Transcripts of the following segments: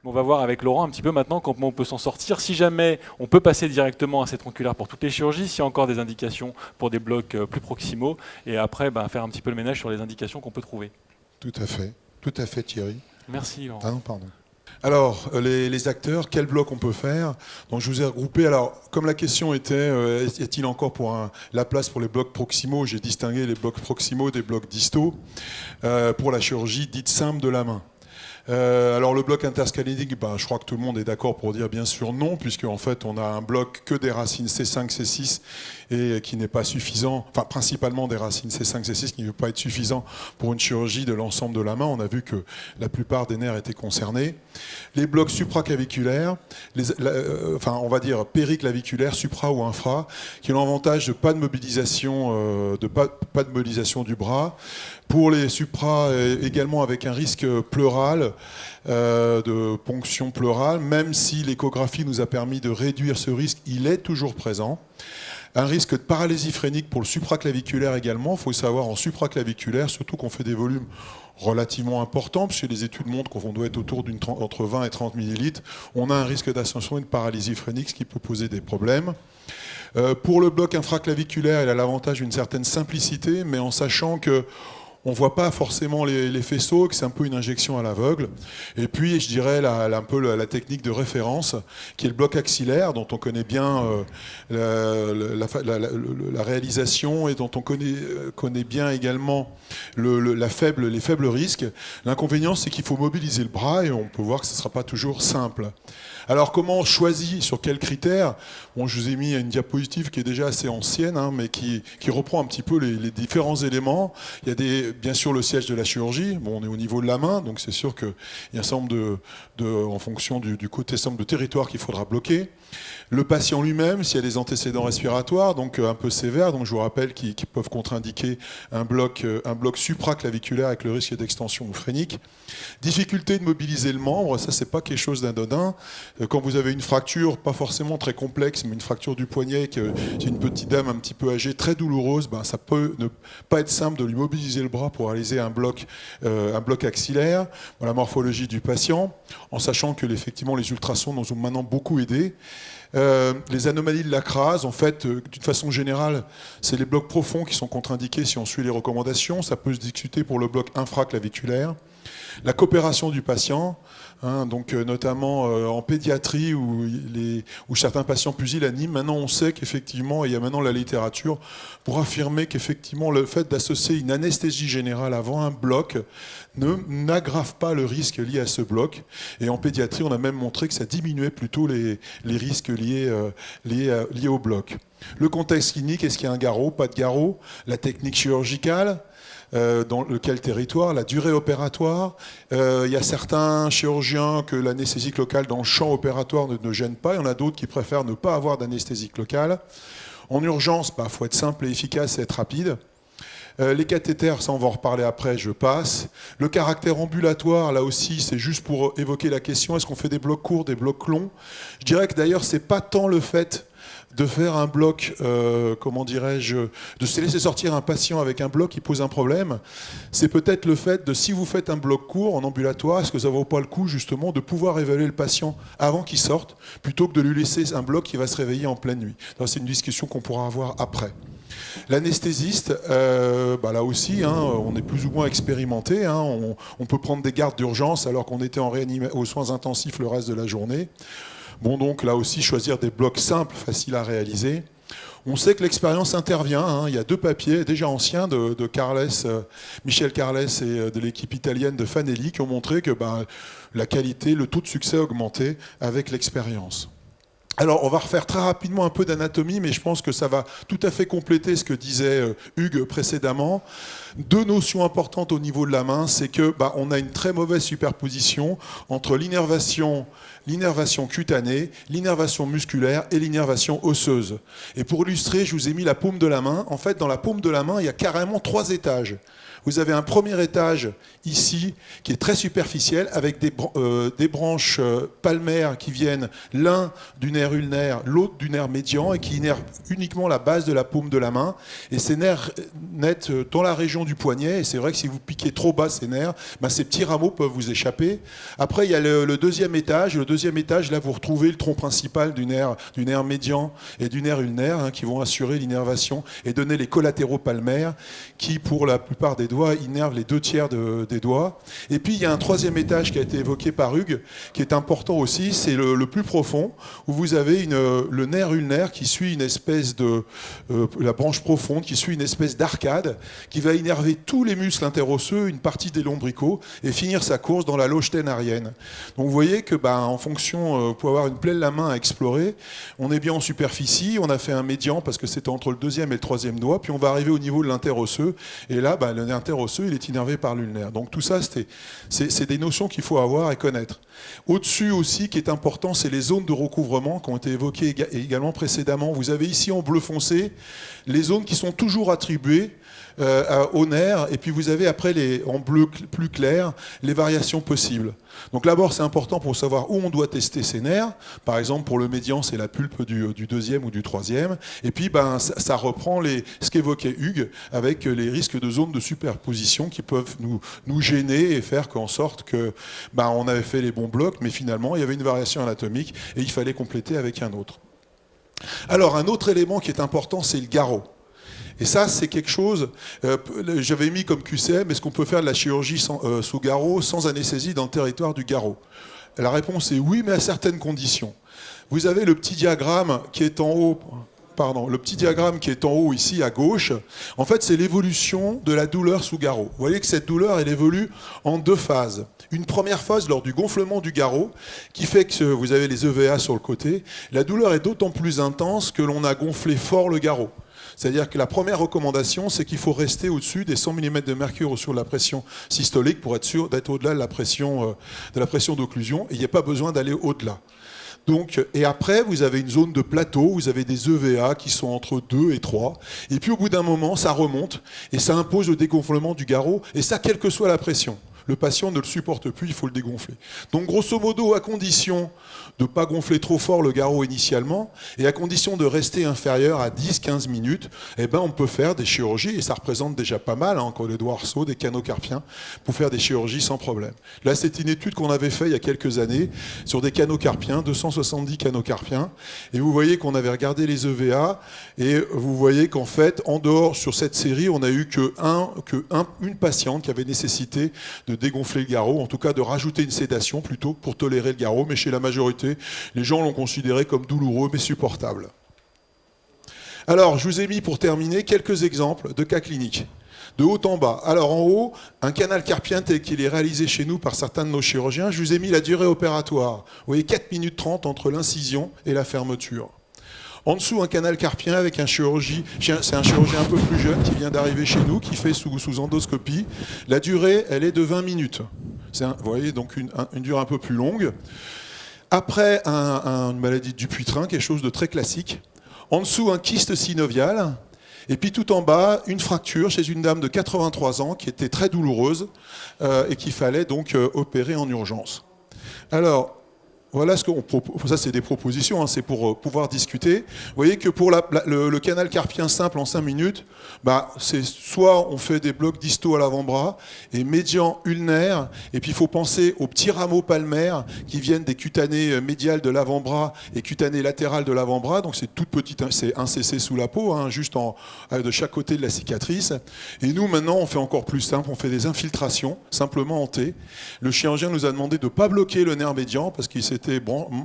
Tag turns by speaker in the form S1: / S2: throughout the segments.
S1: On va voir avec Laurent un petit peu maintenant comment on peut s'en sortir. Si jamais on peut passer directement à cette tronculaire pour toutes les chirurgies, s'il y a encore des indications pour des blocs plus proximaux, et après faire un petit peu le ménage sur les indications qu'on peut trouver.
S2: Tout à fait Thierry.
S1: Merci Laurent.
S2: Ah non, pardon. Alors, les acteurs, quel bloc on peut faire? Donc, je vous ai regroupé. Alors, comme la question était, est-il encore la place pour les blocs proximaux? J'ai distingué les blocs proximaux des blocs distaux pour la chirurgie dite simple de la main. Alors le bloc interscalénique, je crois que tout le monde est d'accord pour dire bien sûr non, puisque en fait on a un bloc que des racines C5, C6 et qui n'est pas suffisant, enfin principalement des racines C5, C6 qui ne veut pas être suffisant pour une chirurgie de l'ensemble de la main. On a vu que la plupart des nerfs étaient concernés. Les blocs supraclaviculaires, on va dire périclaviculaires, supra ou infra, qui ont l'avantage de pas de mobilisation, pas de mobilisation du bras. Pour les supra, également avec un risque pleural, de ponction pleurale, même si l'échographie nous a permis de réduire ce risque, il est toujours présent. Un risque de paralysie phrénique pour le supraclaviculaire également. Il faut savoir en supraclaviculaire, surtout qu'on fait des volumes relativement importants, puisque les études montrent qu'on doit être autour entre 20 et 30 millilitres. On a un risque d'ascension et de paralysie phrénique, ce qui peut poser des problèmes. Pour le bloc infraclaviculaire, il a l'avantage d'une certaine simplicité, mais en sachant que on ne voit pas forcément les faisceaux, que c'est un peu une injection à l'aveugle. Et puis, je dirais, un peu la technique de référence, qui est le bloc axillaire, dont on connaît bien la réalisation et dont on connaît bien également les faibles risques. L'inconvénient, c'est qu'il faut mobiliser le bras et on peut voir que ce ne sera pas toujours simple. Alors, comment on choisit? Sur quels critères? Bon, je vous ai mis une diapositive qui est déjà assez ancienne, mais qui reprend un petit peu les différents éléments. Il y a bien sûr le siège de la chirurgie. Bon, on est au niveau de la main, donc c'est sûr qu'il y a un certain nombre en fonction du côté de territoire qu'il faudra bloquer. Le patient lui-même, s'il y a des antécédents respiratoires, donc un peu sévères, donc je vous rappelle qu'ils peuvent contre-indiquer un bloc supraclaviculaire avec le risque d'extension phrénique. Difficulté de mobiliser le membre, ça c'est pas quelque chose d'anodin. Quand vous avez une fracture, pas forcément très complexe, mais une fracture du poignet, que c'est une petite dame un petit peu âgée, très douloureuse, ça peut ne pas être simple de lui mobiliser le bras pour réaliser un bloc axillaire. La morphologie du patient, en sachant que effectivement les ultrasons nous ont maintenant beaucoup aidé. Les anomalies de la crase, en fait, d'une façon générale, c'est les blocs profonds qui sont contre-indiqués si on suit les recommandations. Ça peut se discuter pour le bloc infraclaviculaire. La coopération du patient, donc notamment en pédiatrie où certains patients pusillaniment. Maintenant, on sait qu'effectivement, il y a maintenant la littérature pour affirmer qu'effectivement, le fait d'associer une anesthésie générale avant un bloc n'aggrave pas le risque lié à ce bloc. Et en pédiatrie, on a même montré que ça diminuait plutôt les risques liés au bloc. Le contexte clinique, est-ce qu'il y a un garrot, pas de garrot? La technique chirurgicale, dans quel territoire, la durée opératoire. Il y a certains chirurgiens que l'anesthésique locale dans le champ opératoire ne gêne pas. Il y en a d'autres qui préfèrent ne pas avoir d'anesthésique locale. En urgence, faut être simple et efficace et être rapide. Les cathéters, ça on va en reparler après, je passe. Le caractère ambulatoire, là aussi, c'est juste pour évoquer la question, est-ce qu'on fait des blocs courts, des blocs longs? Je dirais que d'ailleurs, c'est pas tant le fait de faire un bloc, de se laisser sortir un patient avec un bloc qui pose un problème, c'est peut-être le fait de, si vous faites un bloc court en ambulatoire, est-ce que ça ne vaut pas le coup justement de pouvoir évaluer le patient avant qu'il sorte, plutôt que de lui laisser un bloc qui va se réveiller en pleine nuit. C'est une discussion qu'on pourra avoir après. L'anesthésiste, là aussi, on est plus ou moins expérimenté. On peut prendre des gardes d'urgence alors qu'on était aux soins intensifs le reste de la journée. Bon, donc là aussi, choisir des blocs simples, faciles à réaliser. On sait que l'expérience intervient. Il y a 2 papiers déjà anciens de Michel Carles et de l'équipe italienne de Fanelli qui ont montré que la qualité, le taux de succès augmentait avec l'expérience. Alors, on va refaire très rapidement un peu d'anatomie, mais je pense que ça va tout à fait compléter ce que disait Hugues précédemment. 2 notions importantes au niveau de la main, c'est que on a une très mauvaise superposition entre l'innervation cutanée, l'innervation musculaire et l'innervation osseuse. Et pour illustrer, je vous ai mis la paume de la main. En fait, dans la paume de la main, il y a carrément 3 étages. Vous avez un premier étage ici qui est très superficiel avec des branches palmaires qui viennent l'un du nerf ulnaire, l'autre du nerf médian et qui innervent uniquement la base de la paume de la main. Et ces nerfs naissent dans la région du poignet. Et c'est vrai que si vous piquez trop bas ces nerfs, ben, ces petits rameaux peuvent vous échapper. Après, il y a le deuxième étage. Le deuxième étage, là, vous retrouvez le tronc principal du nerf médian et du nerf ulnaire qui vont assurer l'innervation et donner les collatéraux palmaires qui, pour la plupart des doigts, innervent les 2/3 des doigts. Et puis, il y a un troisième étage qui a été évoqué par Hugues, qui est important aussi, c'est le plus profond, où vous avez le nerf ulnaire qui suit une espèce de... la branche profonde, qui suit une espèce d'arcade, qui va innerver tous les muscles interosseux, une partie des lombricaux, et finir sa course dans la loge ténarienne. Donc vous voyez que, en fonction, pour avoir une plaie de la main à explorer, on est bien en superficie, on a fait un médian parce que c'était entre le deuxième et le troisième doigt, puis on va arriver au niveau de l'interosseux, et là, le nerf interosseux, il est innervé par l'ulnaire. Donc tout ça, c'est des notions qu'il faut avoir et connaître. Au-dessus aussi, qui est important, c'est les zones de recouvrement qui ont été évoquées également précédemment. Vous avez ici en bleu foncé les zones qui sont toujours attribuées au nerf, et puis vous avez après en bleu plus clair les variations possibles. Donc d'abord c'est important pour savoir où on doit tester ces nerfs. Par exemple pour le médian c'est la pulpe du deuxième ou du troisième, et puis ça reprend ce qu'évoquait Hugues avec les risques de zones de superposition qui peuvent nous gêner et faire qu'en sorte que on avait fait les bons blocs, mais finalement il y avait une variation anatomique et il fallait compléter avec un autre. Alors un autre élément qui est important, c'est le garrot. Et ça, c'est quelque chose, j'avais mis comme QCM, est-ce qu'on peut faire de la chirurgie sous garrot sans anesthésie dans le territoire du garrot? La réponse est oui, mais à certaines conditions. Vous avez le petit diagramme qui est en haut, ici à gauche. En fait, c'est l'évolution de la douleur sous garrot. Vous voyez que cette douleur, elle évolue en deux phases. Une première phase lors du gonflement du garrot, qui fait que vous avez les EVA sur le côté. La douleur est d'autant plus intense que l'on a gonflé fort le garrot. C'est-à-dire que la première recommandation, c'est qu'il faut rester au-dessus des 100 mm de mercure sur la pression systolique pour être sûr d'être au-delà de la pression d'occlusion. Et il n'y a pas besoin d'aller au-delà. Donc, et après, vous avez une zone de plateau, vous avez des EVA qui sont entre 2 et 3. Et puis au bout d'un moment, ça remonte et ça impose le dégonflement du garrot. Et ça, quelle que soit la pression. Le patient ne le supporte plus, il faut le dégonfler. Donc grosso modo, à condition de ne pas gonfler trop fort le garrot initialement, et à condition de rester inférieur à 10-15 minutes, on peut faire des chirurgies, et ça représente déjà pas mal, encore les doigts arceaux, des canaux carpiens, pour faire des chirurgies sans problème. Là, c'est une étude qu'on avait faite il y a quelques années, sur des canaux carpiens, 270 canaux carpiens, et vous voyez qu'on avait regardé les EVA, et vous voyez qu'en fait, en dehors, sur cette série, on n'a eu une patiente qui avait nécessité de dégonfler le garrot, en tout cas de rajouter une sédation plutôt pour tolérer le garrot, mais chez la majorité, les gens l'ont considéré comme douloureux mais supportable. Alors, je vous ai mis pour terminer quelques exemples de cas cliniques, de haut en bas. Alors en haut, un canal carpien tel qu'il est réalisé chez nous par certains de nos chirurgiens, je vous ai mis la durée opératoire. Vous voyez, 4 minutes 30 entre l'incision et la fermeture. En dessous, un canal carpien avec c'est un chirurgien un peu plus jeune qui vient d'arriver chez nous, qui fait sous endoscopie. La durée, elle est de 20 minutes. Vous voyez, donc une durée un peu plus longue. Après, une maladie du Dupuytren, quelque chose de très classique. En dessous, un kyste synovial. Et puis tout en bas, une fracture chez une dame de 83 ans qui était très douloureuse et qu'il fallait donc opérer en urgence. Alors, voilà ce qu'on propose. Ça, c'est des propositions, c'est pour pouvoir discuter. Vous voyez que pour le canal carpien simple en 5 minutes, c'est soit on fait des blocs distaux à l'avant-bras et médian ulnaire, et puis il faut penser aux petits rameaux palmaires qui viennent des cutanées médiales de l'avant-bras et cutanées latérales de l'avant-bras. Donc c'est toute petite, c'est 1 cc sous la peau, juste de chaque côté de la cicatrice. Et nous, maintenant, on fait encore plus simple. On fait des infiltrations, simplement en T. Le chirurgien nous a demandé de ne pas bloquer le nerf médian parce qu'il s'était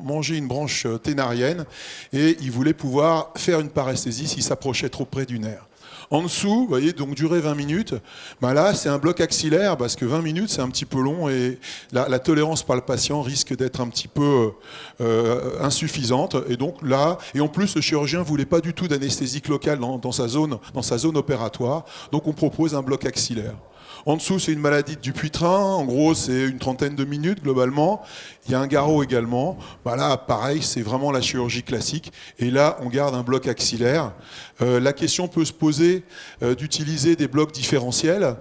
S2: manger une branche ténarienne et il voulait pouvoir faire une paresthésie s'il s'approchait trop près du nerf. En dessous, vous voyez, donc durer 20 minutes, là c'est un bloc axillaire parce que 20 minutes c'est un petit peu long et la tolérance par le patient risque d'être un petit peu insuffisante. Et donc là, et en plus le chirurgien ne voulait pas du tout d'anesthésique locale dans sa zone opératoire, donc on propose un bloc axillaire. En dessous, c'est une maladie de Dupuytren. En gros, c'est une trentaine de minutes globalement. Il y a un garrot également. Là, pareil, c'est vraiment la chirurgie classique. Et là, on garde un bloc axillaire. La question peut se poser d'utiliser des blocs différentiels.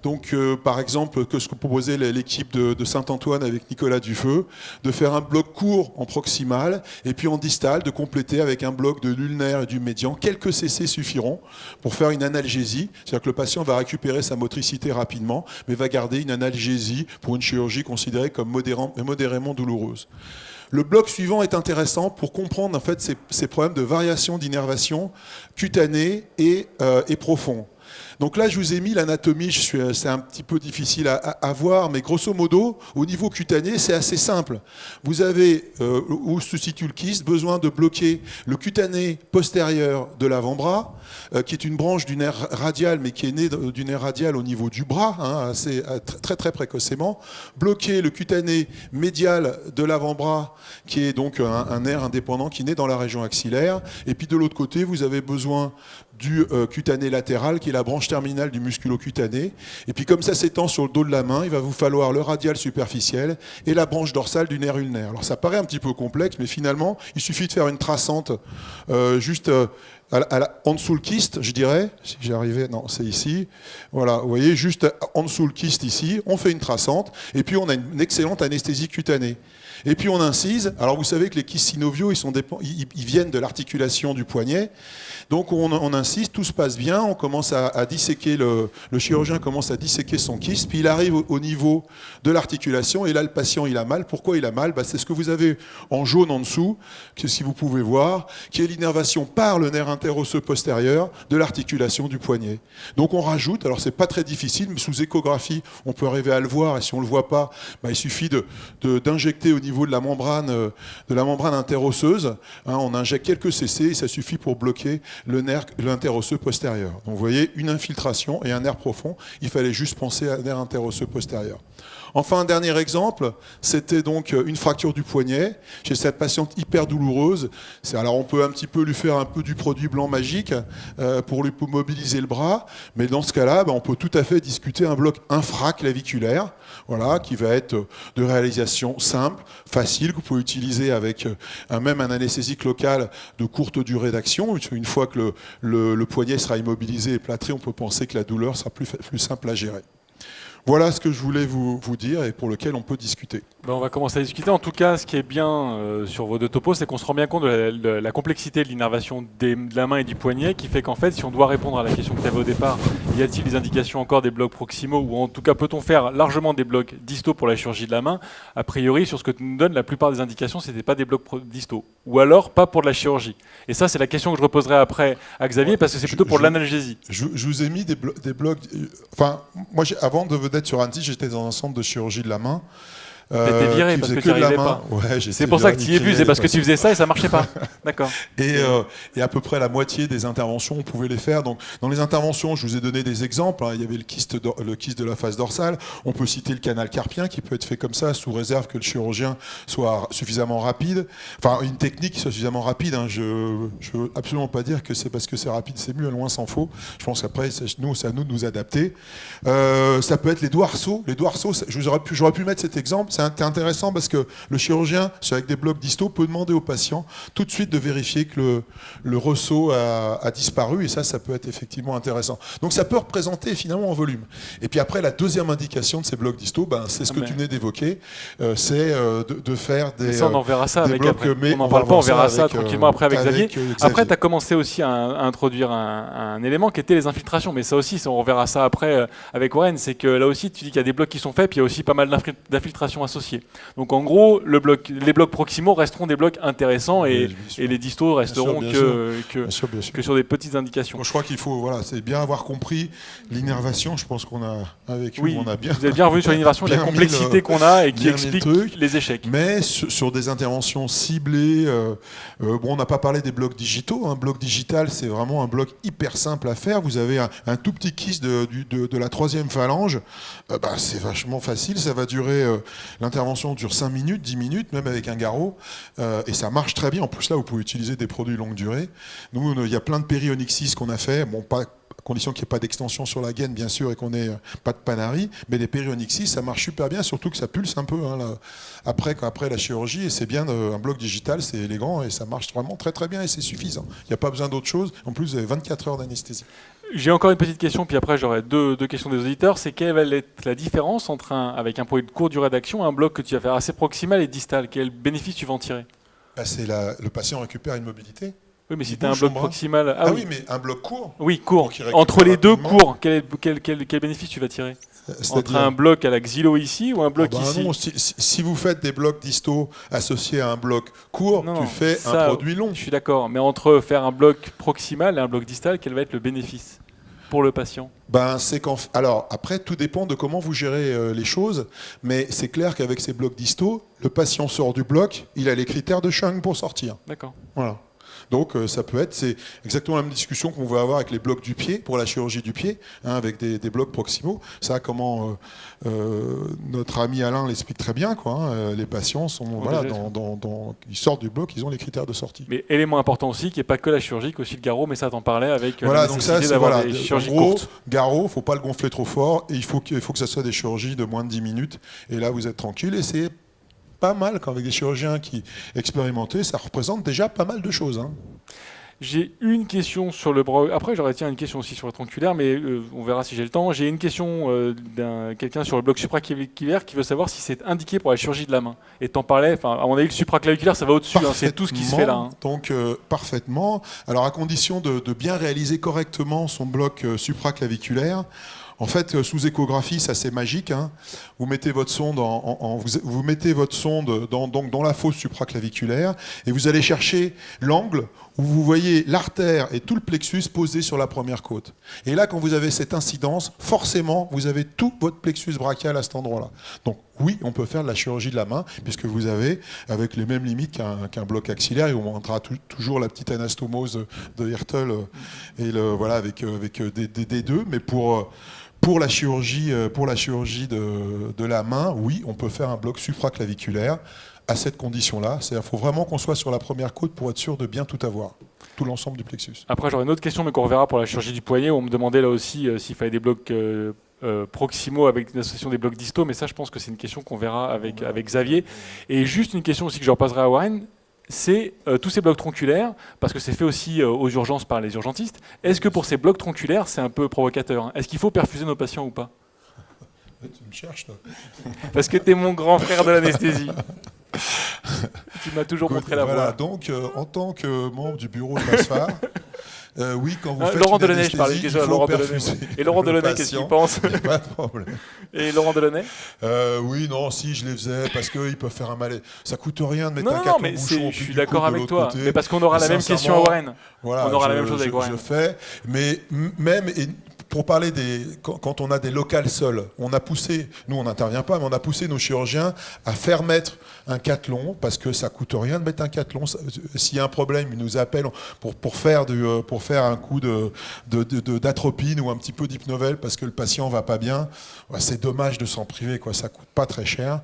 S2: Donc, par exemple, que ce que proposait l'équipe de Saint-Antoine avec Nicolas Dufeu, de faire un bloc court en proximal, et puis en distal, de compléter avec un bloc de l'ulnaire et du médian. Quelques CC suffiront pour faire une analgésie, c'est-à-dire que le patient va récupérer sa motricité rapidement, mais va garder une analgésie pour une chirurgie considérée comme modérément douloureuse. Le bloc suivant est intéressant pour comprendre en fait ces problèmes de variation d'innervation cutanée et profond. Donc là, je vous ai mis l'anatomie, c'est un petit peu difficile à voir, mais grosso modo, au niveau cutané, c'est assez simple. Vous avez, où se situe le kyste, besoin de bloquer le cutané postérieur de l'avant-bras, qui est une branche du nerf radial, mais qui est née du nerf radial au niveau du bras, très très précocement. Bloquer le cutané médial de l'avant-bras, qui est donc un nerf indépendant qui naît dans la région axillaire. Et puis de l'autre côté, vous avez besoin du cutané latéral, qui est la branche terminale du musculo-cutané. Et puis comme ça s'étend sur le dos de la main, il va vous falloir le radial superficiel et la branche dorsale du nerf ulnaire. Alors ça paraît un petit peu complexe, mais finalement, il suffit de faire une traçante juste en dessous le kyste, je dirais. Si j'y arrivais, non, c'est ici. Voilà, vous voyez, juste en dessous le kyste ici, on fait une traçante, et puis on a une excellente anesthésie cutanée. Et puis on incise. Alors vous savez que les kystes synoviaux, ils viennent de l'articulation du poignet. Donc on insiste, tout se passe bien, on commence à disséquer, le chirurgien commence à disséquer son kyste, puis il arrive au niveau de l'articulation, et là le patient il a mal. Pourquoi il a mal ? C'est ce que vous avez en jaune en dessous, que si vous pouvez voir, qui est l'innervation par le nerf interosseux postérieur de l'articulation du poignet. Donc on rajoute, alors c'est pas très difficile, mais sous échographie on peut arriver à le voir, et si on le voit pas, il suffit d'injecter au niveau de la membrane interosseuse, on injecte quelques cc et ça suffit pour bloquer le nerf interosseux postérieur. Donc vous voyez, une infiltration et un nerf profond, il fallait juste penser à un nerf interosseux postérieur. Enfin, un dernier exemple, c'était donc une fracture du poignet chez cette patiente hyper douloureuse. Alors on peut un petit peu lui faire un peu du produit blanc magique pour lui mobiliser le bras, mais dans ce cas-là, on peut tout à fait discuter un bloc infraclaviculaire, voilà, qui va être de réalisation simple, facile, que vous pouvez utiliser avec même un anesthésique local de courte durée d'action. Une fois que le poignet sera immobilisé et plâtré, on peut penser que la douleur sera plus simple à gérer. Voilà ce que je voulais vous dire et pour lequel on peut discuter.
S1: On va commencer à discuter. En tout cas, ce qui est bien sur vos deux topos, c'est qu'on se rend bien compte de la complexité de l'innervation de la main et du poignet, qui fait qu'en fait, si on doit répondre à la question que tu avais au départ, y a-t-il des indications encore des blocs proximaux, ou en tout cas peut-on faire largement des blocs distaux pour la chirurgie de la main ? A priori, sur ce que tu nous donnes, la plupart des indications, c'était pas des blocs distaux, ou alors pas pour de la chirurgie. Et ça, c'est la question que je reposerai après à Xavier, parce que c'est plutôt pour l'analgésie.
S2: Je vous ai mis des blocs. Enfin, moi, avant de d'être sur Annecy, j'étais dans un centre de chirurgie de la main.
S1: T'étais viré parce que tu n'arrivais pas.
S2: Ouais,
S1: c'est pour ça que tu y es vu, c'est parce que tu faisais ça et ça marchait pas. D'accord.
S2: Et à peu près la moitié des interventions, on pouvait les faire. Donc, dans les interventions, je vous ai donné des exemples. Il y avait le kyste de la face dorsale. On peut citer le canal carpien qui peut être fait comme ça, sous réserve que le chirurgien soit suffisamment rapide. Enfin, une technique qui soit suffisamment rapide. Je ne veux absolument pas dire que c'est parce que c'est rapide, c'est mieux, loin s'en faut. Je pense qu'après, c'est à nous de nous adapter. Ça peut être les dorsaux. Les dorsaux, j'aurais pu mettre cet exemple. C'est intéressant parce que le chirurgien, avec des blocs distaux, peut demander au patient tout de suite de vérifier que le ressaut a disparu, et ça peut être effectivement intéressant. Donc ça peut représenter finalement en volume. Et puis après, la deuxième indication de ces blocs distaux, c'est ce que tu venais d'évoquer, c'est de faire des
S1: ça, on en verra ça avec
S2: blocs,
S1: après.
S2: Mais
S1: on n'en parle pas, on verra ça
S2: avec,
S1: tranquillement après avec Xavier. Après, tu as commencé aussi à introduire un élément qui était les infiltrations, mais ça aussi, on reverra ça après avec Warren, c'est que là aussi, tu dis qu'il y a des blocs qui sont faits, puis il y a aussi pas mal d'infiltrations associées. Donc en gros, les blocs proximaux resteront des blocs intéressants et les distos resteront que sur des petites indications.
S2: Donc, je crois qu'il faut, c'est bien avoir compris l'innervation. Je pense qu'on a avec
S1: oui,
S2: on a bien.
S1: Vous êtes bien revenu sur l'innervation, la complexité qu'on a et qui explique les échecs.
S2: Mais sur des interventions ciblées, on n'a pas parlé des blocs digitaux. Un bloc digital, c'est vraiment un bloc hyper simple à faire. Vous avez un tout petit kyste de la troisième phalange. C'est vachement facile. Ça va durer. L'intervention dure 5 minutes, 10 minutes, même avec un garrot, et ça marche très bien. En plus, là, vous pouvez utiliser des produits longue durée. Nous, il y a plein de périonyxis qu'on a fait, pas à condition qu'il n'y ait pas d'extension sur la gaine, bien sûr, et qu'on n'ait pas de panari, mais des périonyxis, ça marche super bien, surtout que ça pulse un peu après la chirurgie, et c'est bien, un bloc digital, c'est élégant, et ça marche vraiment très très bien, et c'est suffisant. Il n'y a pas besoin d'autre chose. En plus, vous avez 24 heures d'anesthésie.
S1: J'ai encore une petite question, puis après j'aurai deux questions des auditeurs. C'est quelle va être la différence entre avec un produit de courte durée d'action, un bloc que tu vas faire assez proximal et distal? Quel bénéfice tu vas en tirer?
S2: Bah, le patient récupère une mobilité.
S1: Oui, mais si
S2: Il
S1: tu as un
S2: bouge
S1: bloc
S2: son bras.
S1: proximal.
S2: Ah oui, mais un bloc court.
S1: Oui, court.
S2: Pour qu'il récupère
S1: Entre les deux
S2: rapidement.
S1: courts, quel bénéfice tu vas tirer? Entre un bloc à la Xylo ici ou un bloc ici?
S2: Non, si vous faites des blocs disto associés à un bloc court,
S1: Non,
S2: tu
S1: non,
S2: fais
S1: ça,
S2: un produit long.
S1: Je suis d'accord, mais entre faire un bloc proximal et un bloc distal, quel va être le bénéfice pour le patient?
S2: Alors, après, tout dépend de comment vous gérez les choses, mais c'est clair qu'avec ces blocs disto, le patient sort du bloc, il a les critères de Chung pour sortir.
S1: D'accord.
S2: Voilà. Donc ça peut être, c'est exactement la même discussion qu'on va avoir avec les blocs du pied, pour la chirurgie du pied, hein, avec des blocs proximaux. Ça, comment notre ami Alain l'explique très bien, quoi, hein, les patients sont, ils sortent du bloc, ils ont les critères de sortie.
S1: Mais élément important aussi, qui n'est pas que la chirurgie, aussi le garrot, mais ça t'en parlais avec
S2: voilà,
S1: la
S2: donc
S1: nécessité
S2: ça,
S1: d'avoir des chirurgies
S2: en gros,
S1: courtes.
S2: garrot, il ne faut pas le gonfler trop fort, et il faut que ça soit des chirurgies de moins de 10 minutes, et là vous êtes tranquille, et c'est pas mal, quand avec des chirurgiens qui expérimentés, ça représente déjà pas mal de choses, hein.
S1: J'ai une question sur le bras. Après, j'aurais une question aussi sur le tronculaire, mais on verra si j'ai le temps. J'ai une question d'un quelqu'un sur le bloc supraclaviculaire qui veut savoir si c'est indiqué pour la chirurgie de la main. Et t'en parlais, à mon avis, le supraclaviculaire, ça va au-dessus. Hein, c'est tout ce qui se fait là. Hein.
S2: Donc, parfaitement. Alors, à condition de bien réaliser correctement son bloc supraclaviculaire, en fait, sous échographie, ça c'est magique. Hein. Vous mettez votre sonde, vous mettez votre sonde dans la fosse supraclaviculaire et vous allez chercher l'angle où vous voyez l'artère et tout le plexus posés sur la première côte. Et là, quand vous avez cette incidence, forcément, vous avez tout votre plexus brachial à cet endroit-là. Donc oui, on peut faire de la chirurgie de la main, puisque vous avez, avec les mêmes limites qu'un bloc axillaire, et on montrera toujours la petite anastomose de Hirtel, et voilà, avec des deux, mais pour la chirurgie de la main, oui, on peut faire un bloc supraclaviculaire à cette condition-là. Il faut vraiment qu'on soit sur la première côte pour être sûr de bien tout avoir, tout l'ensemble du plexus.
S1: Après, j'aurais une autre question, mais qu'on reverra pour la chirurgie du poignet, où on me demandait là aussi s'il fallait des blocs proximaux avec une association des blocs distaux, mais ça, je pense que c'est une question qu'on verra avec Xavier. Et juste une question aussi que je reposerai à Warren, c'est tous ces blocs tronculaires, parce que c'est fait aussi aux urgences par les urgentistes. Est-ce que pour ces blocs tronculaires, c'est un peu provocateur, hein? Est-ce qu'il faut perfuser nos patients ou pas?
S2: Tu me cherches, toi.
S1: Parce que tu es mon grand frère de l'anesthésie. Tu m'as toujours montré la voie.
S2: Donc, en tant que membre du bureau de l'ASFAR, oui, quand vous faites
S1: Laurent
S2: une
S1: Delaunay, je parlais
S2: anesthésie,
S1: déjà à
S2: il faut
S1: Laurent Delaunay.
S2: perfuser
S1: Et Laurent
S2: le
S1: Delaunay, qu'est-ce qu'il
S2: patient.
S1: pense?
S2: Pas de problème.
S1: Et Laurent Delaunay?
S2: Oui, non, si, je les faisais parce qu'ils peuvent faire un malaise. Ça coûte rien de mettre
S1: Non,
S2: un
S1: non,
S2: carton
S1: mais
S2: bouchon.
S1: je suis d'accord avec toi. Mais parce qu'on aura
S2: Et
S1: la même question à Warren.
S2: Voilà,
S1: On aura la même chose avec Warren.
S2: Je fais, mais même... Pour parler quand on a des locales seules, on a poussé, nous on n'intervient pas, mais on a poussé nos chirurgiens à faire mettre un cathlon parce que ça coûte rien de mettre un cathlon. S'il y a un problème, ils nous appellent pour faire un coup d'atropine ou un petit peu d'hypnovel parce que le patient va pas bien. Ouais, c'est dommage de s'en priver, quoi. Ça coûte pas très cher,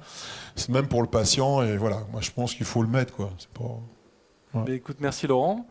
S2: c'est même pour le patient et voilà. Moi je pense qu'il faut le mettre, quoi. C'est pas...
S1: Mais écoute, merci Laurent.